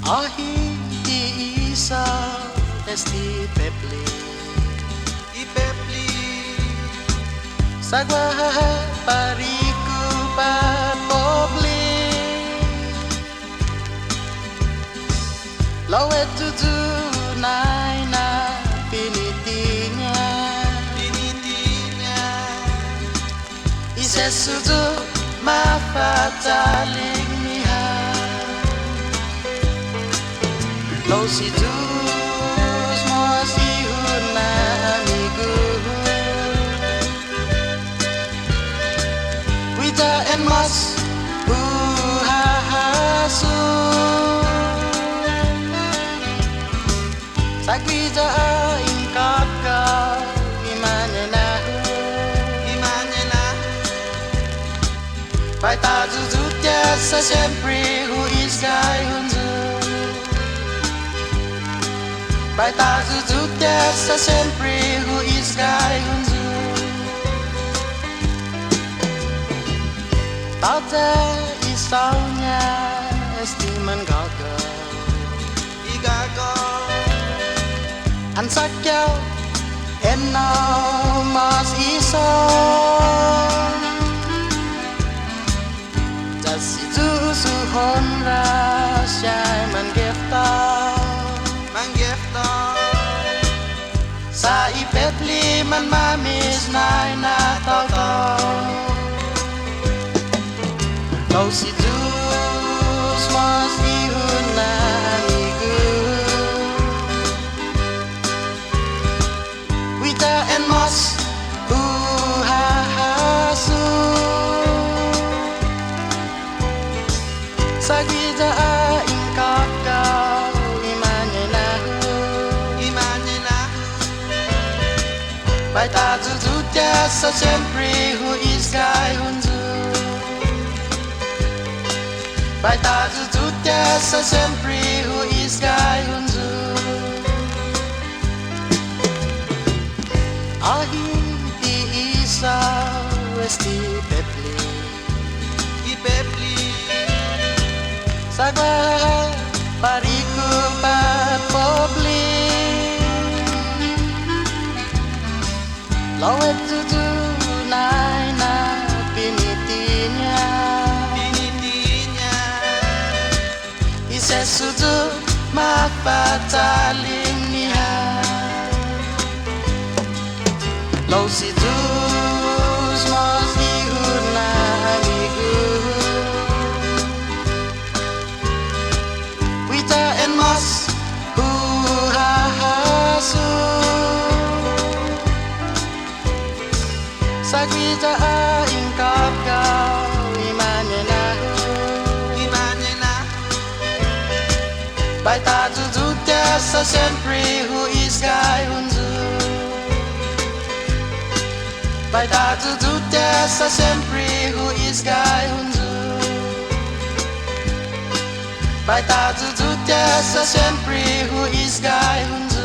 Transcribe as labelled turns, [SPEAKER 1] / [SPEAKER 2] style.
[SPEAKER 1] Ahi di isa esti pepli sagwaha pariku papobli lawet tutu naina pinitinya isesutu mafataling niha lo situs mo sihun na amigo wita en mas buhahasu sagwita ingkaka imane na pai ta zuzutya sa sempre who is guy hunzu pai ta zuzutya sa sempre who is guy hunzu tata isaunya estiman gagal ansakyaw enno mas iso jasitu suhon rasyai manggefta sa ipetli man mamis nai na tau kau situs mas ihun na amigo wita en mas buhahasu sagwita ingkakau imane nahu bai ta zuzutya sa sempre who is guy hunzu bai ta zuzutya sa sempre who is guy hunzu ahi di isa esti pepli sagwa pariku papobli lawet tutu naina pinitinya isesutu mapataling niha lo situs mos ihun na amigo wita en mas buhahasu sagwita ingkakau imane nahu bai ta zuzutya sa sempre who is guy hunzu bai ta zuzutya sa sempre who is guy hunzu bai ta zuzutya sa sempre who is guy hunzu